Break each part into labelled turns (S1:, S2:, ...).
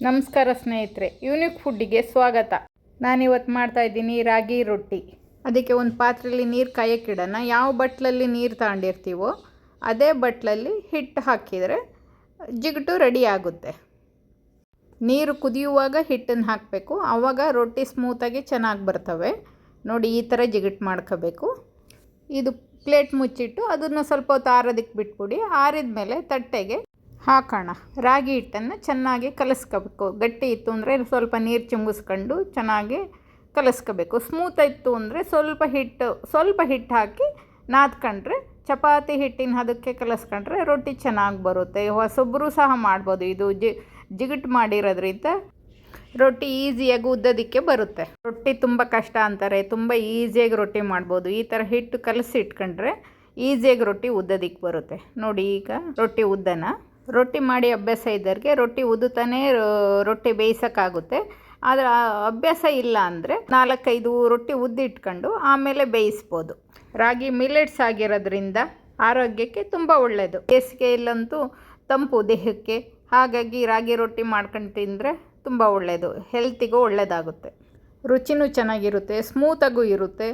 S1: ನಮಸ್ಕಾರ ಸ್ನೇಹಿತರೆ, ಯೂನಿಕ್ ಫುಡ್ಡಿಗೆ ಸ್ವಾಗತ. ನಾನಿವತ್ತು ಮಾಡ್ತಾಯಿದ್ದೀನಿ ರಾಗಿ ರೊಟ್ಟಿ. ಅದಕ್ಕೆ ಒಂದು ಪಾತ್ರೆಯಲ್ಲಿ ನೀರು ಕಾಯಕ್ಕಿಡೋಣ. ಯಾವ ಬಟ್ಲಲ್ಲಿ ನೀರು ತಗೊಂಡಿರ್ತೀವೋ ಅದೇ ಬಟ್ಲಲ್ಲಿ ಹಿಟ್ಟು ಹಾಕಿದರೆ ಜಿಗುಟು ರೆಡಿ ಆಗುತ್ತೆ. ನೀರು ಕುದಿಯುವಾಗ ಹಿಟ್ಟನ್ನು ಹಾಕಬೇಕು, ಆವಾಗ ರೊಟ್ಟಿ ಸ್ಮೂತಾಗಿ ಚೆನ್ನಾಗಿ ಬರ್ತವೆ. ನೋಡಿ, ಈ ಥರ ಜಿಗುಟು ಮಾಡ್ಕೋಬೇಕು. ಇದು ಪ್ಲೇಟ್ ಮುಚ್ಚಿಟ್ಟು ಅದನ್ನು ಸ್ವಲ್ಪ ಹೊತ್ತು ಆರೋದಕ್ಕೆ ಬಿಟ್ಬಿಡಿ. ಆರಿದ ಮೇಲೆ ತಟ್ಟೆಗೆ ಹಾಕೋಣ. ರಾಗಿ ಹಿಟ್ಟನ್ನು ಚೆನ್ನಾಗಿ ಕಲಸ್ಕೋಬೇಕು. ಗಟ್ಟಿ ಇತ್ತು ಅಂದರೆ ಸ್ವಲ್ಪ ನೀರು ಚಿಮ್ಗಿಸ್ಕೊಂಡು ಚೆನ್ನಾಗಿ ಕಲಸ್ಕೋಬೇಕು. ಸ್ಮೂತ್ ಇತ್ತು ಅಂದರೆ ಸ್ವಲ್ಪ ಹಿಟ್ಟು ಹಾಕಿ ನಾದ್ಕೊಂಡ್ರೆ, ಚಪಾತಿ ಹಿಟ್ಟಿನ ಹದಕ್ಕೆ ಕಲಸ್ಕೊಂಡ್ರೆ ರೊಟ್ಟಿ ಚೆನ್ನಾಗಿ ಬರುತ್ತೆ. ಹೊಸೊಬ್ಬರು ಸಹ ಮಾಡ್ಬೋದು. ಇದು ಜಿಗುಟು ಮಾಡಿರೋದ್ರಿಂದ ರೊಟ್ಟಿ ಈಸಿಯಾಗಿ ಉದ್ದೋದಕ್ಕೆ ಬರುತ್ತೆ. ರೊಟ್ಟಿ ತುಂಬ ಕಷ್ಟ ಅಂತಾರೆ, ತುಂಬ ಈಸಿಯಾಗಿ ರೊಟ್ಟಿ ಮಾಡ್ಬೋದು. ಈ ಥರ ಹಿಟ್ಟು ಕಲಸಿ ಇಟ್ಕೊಂಡ್ರೆ ಈಸಿಯಾಗಿ ರೊಟ್ಟಿ ಉದ್ದೋದಕ್ಕೆ ಬರುತ್ತೆ. ನೋಡಿ, ಈಗ ರೊಟ್ಟಿ ಉದ್ದನ ರೊಟ್ಟಿ ಮಾಡಿ ಅಭ್ಯಾಸ ಇದ್ದವ್ರಿಗೆ ರೊಟ್ಟಿ ಉದ್ದುತ್ತಾನೆ ರೊಟ್ಟಿ ಬೇಯಿಸೋಕ್ಕಾಗುತ್ತೆ. ಆದರೆ ಅಭ್ಯಾಸ ಇಲ್ಲ ಅಂದರೆ 4-5 ರೊಟ್ಟಿ ಉದ್ದಿಟ್ಕೊಂಡು ಆಮೇಲೆ ಬೇಯಿಸ್ಬೋದು. ರಾಗಿ ಮಿಲೆಟ್ಸ್ ಆಗಿರೋದ್ರಿಂದ ಆರೋಗ್ಯಕ್ಕೆ ತುಂಬ ಒಳ್ಳೆಯದು. ಬೇಸಿಗೆಯಲ್ಲಂತೂ ತಂಪು ದೇಹಕ್ಕೆ. ಹಾಗಾಗಿ ರಾಗಿ ರೊಟ್ಟಿ ಮಾಡ್ಕೊಂಡು ತಿಂದರೆ ತುಂಬ ಒಳ್ಳೆಯದು, ಹೆಲ್ತಿಗೂ ಒಳ್ಳೆಯದಾಗುತ್ತೆ. ರುಚಿನೂ ಚೆನ್ನಾಗಿರುತ್ತೆ, ಸ್ಮೂತಾಗೂ ಇರುತ್ತೆ.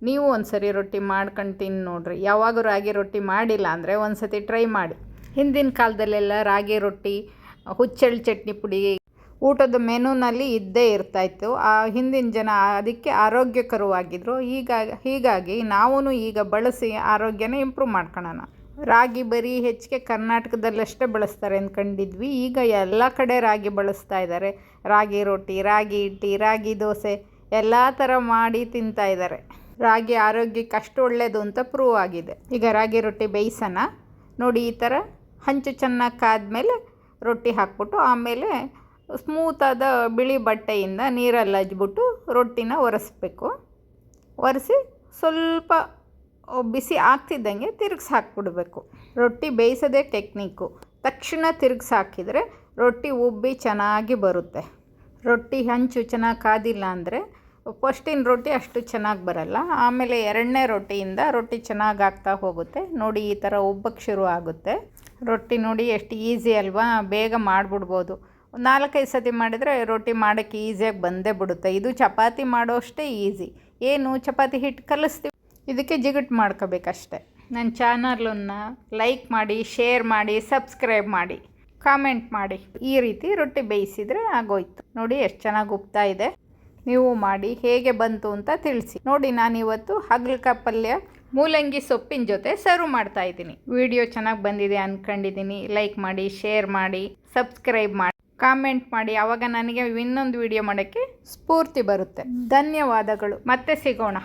S1: ನೀವು ಒಂದು ಸರಿ ರೊಟ್ಟಿ ಮಾಡ್ಕೊಂಡು ತಿಂದು ನೋಡಿರಿ. ಯಾವಾಗ ರಾಗಿ ರೊಟ್ಟಿ ಮಾಡಿಲ್ಲ ಅಂದರೆ ಒಂದು ಸತಿ ಟ್ರೈ ಮಾಡಿ. ಹಿಂದಿನ ಕಾಲದಲ್ಲೆಲ್ಲ ರಾಗಿ ರೊಟ್ಟಿ, ಹುಚ್ಚೆಳ್ಳು ಚಟ್ನಿ ಪುಡಿ ಊಟದ ಮೆನುನಲ್ಲಿ ಇದ್ದೇ ಇರ್ತಾಯಿತ್ತು. ಹಿಂದಿನ ಜನ ಅದಕ್ಕೆ ಆರೋಗ್ಯಕರವಾಗಿದ್ದರು. ಹೀಗಾಗಿ ನಾವೂ ಈಗ ಬಳಸಿ ಆರೋಗ್ಯನ ಇಂಪ್ರೂವ್ ಮಾಡ್ಕೊಳ್ಳೋಣ. ರಾಗಿ ಬರೀ ಹೆಚ್ಚಿಗೆ ಕರ್ನಾಟಕದಲ್ಲಷ್ಟೇ ಬಳಸ್ತಾರೆ ಅಂದ್ಕೊಂಡಿದ್ವಿ. ಈಗ ಎಲ್ಲ ಕಡೆ ರಾಗಿ ಬಳಸ್ತಾ ಇದ್ದಾರೆ. ರಾಗಿ ರೊಟ್ಟಿ, ರಾಗಿ ಇಡ್ಲಿ, ರಾಗಿ ದೋಸೆ ಎಲ್ಲ ಥರ ಮಾಡಿ ತಿಂತಾಯಿದ್ದಾರೆ. ರಾಗಿ ಆರೋಗ್ಯಕ್ಕೆ ಅಷ್ಟು ಒಳ್ಳೆಯದು ಅಂತ ಪ್ರೂವ್ ಆಗಿದೆ. ಈಗ ರಾಗಿ ರೊಟ್ಟಿ ಬೇಯಿಸೋಣ. ನೋಡಿ, ಈ ಥರ ಹಂಚು ಚೆನ್ನಾಗಿ ಕಾದ್ಮೇಲೆ ರೊಟ್ಟಿ ಹಾಕ್ಬಿಟ್ಟು ಆಮೇಲೆ ಸ್ಮೂತಾದ ಬಿಳಿ ಬಟ್ಟೆಯಿಂದ ನೀರಲ್ಲಿ ಹಚ್ಬಿಟ್ಟು ರೊಟ್ಟಿನ ಒರೆಸ್ಬೇಕು. ಒರೆಸಿ ಸ್ವಲ್ಪ ಬಿಸಿ ಆಗ್ತಿದ್ದಂಗೆ ತಿರುಗಿಸಿ ಹಾಕ್ಬಿಡ್ಬೇಕು. ರೊಟ್ಟಿ ಬೇಯಿಸೋದೇ ಟೆಕ್ನಿಕ್ಕು. ತಕ್ಷಣ ತಿರುಗಿಸಿ ಹಾಕಿದರೆ ರೊಟ್ಟಿ ಉಬ್ಬಿ ಚೆನ್ನಾಗಿ ಬರುತ್ತೆ. ರೊಟ್ಟಿ ಹಂಚು ಚೆನ್ನಾಗಿ ಕಾದಿಲ್ಲ ಅಂದರೆ ಫಸ್ಟಿನ ರೊಟ್ಟಿ ಅಷ್ಟು ಚೆನ್ನಾಗಿ ಬರಲ್ಲ. ಆಮೇಲೆ ಎರಡನೇ ರೊಟ್ಟಿಯಿಂದ ರೊಟ್ಟಿ ಚೆನ್ನಾಗಿ ಆಗ್ತಾ ಹೋಗುತ್ತೆ. ನೋಡಿ, ಈ ಥರ ಉಬ್ಬಕ್ಕೆ ಶುರು ಆಗುತ್ತೆ. ರೊಟ್ಟಿ ನೋಡಿ ಎಷ್ಟು ಈಸಿ ಅಲ್ವಾ, ಬೇಗ ಮಾಡಿಬಿಡ್ಬೋದು. 4-5 ಸತಿ ಮಾಡಿದರೆ ರೊಟ್ಟಿ ಮಾಡೋಕ್ಕೆ ಈಸಿಯಾಗಿ ಬಂದೇ ಬಿಡುತ್ತೆ. ಇದು ಚಪಾತಿ ಮಾಡೋ ಅಷ್ಟೇ ಈಸಿ. ಏನು, ಚಪಾತಿ ಹಿಟ್ಟು ಕಲಿಸ್ತೀವಿ, ಇದಕ್ಕೆ ಜಿಗುಟು ಮಾಡ್ಕೋಬೇಕಷ್ಟೆ. ನನ್ನ ಚಾನಲನ್ನು ಲೈಕ್ ಮಾಡಿ, ಶೇರ್ ಮಾಡಿ, ಸಬ್ಸ್ಕ್ರೈಬ್ ಮಾಡಿ, ಕಾಮೆಂಟ್ ಮಾಡಿ. ಈ ರೀತಿ ರೊಟ್ಟಿ ಬೇಯಿಸಿದರೆ ಆಗೋಯ್ತು. ನೋಡಿ ಎಷ್ಟು ಚೆನ್ನಾಗಿ ಉಬ್ತಾ ಇದೆ. ನೀವು ಮಾಡಿ ಹೇಗೆ ಬಂತು ಅಂತ ತಿಳಿಸಿ. ನೋಡಿ, ನಾನಿವತ್ತು ಹಾಗಲಕಾಯಿ ಪಲ್ಯ ಮೂಲಂಗಿ ಸೊಪ್ಪಿನ ಜೊತೆ ಸರ್ವ್ ಮಾಡ್ತಾಯಿದ್ದೀನಿ. ವಿಡಿಯೋ ಚೆನ್ನಾಗಿ ಬಂದಿದೆ ಅಂದ್ಕೊಂಡಿದ್ದೀನಿ. ಲೈಕ್ ಮಾಡಿ, ಶೇರ್ ಮಾಡಿ, ಸಬ್ಸ್ಕ್ರೈಬ್ ಮಾಡಿ, ಕಾಮೆಂಟ್ ಮಾಡಿ. ಆವಾಗ ನನಗೆ ಇನ್ನೊಂದು ವಿಡಿಯೋ ಮಾಡೋಕ್ಕೆ ಸ್ಫೂರ್ತಿ ಬರುತ್ತೆ. ಧನ್ಯವಾದಗಳು. ಮತ್ತೆ ಸಿಗೋಣ.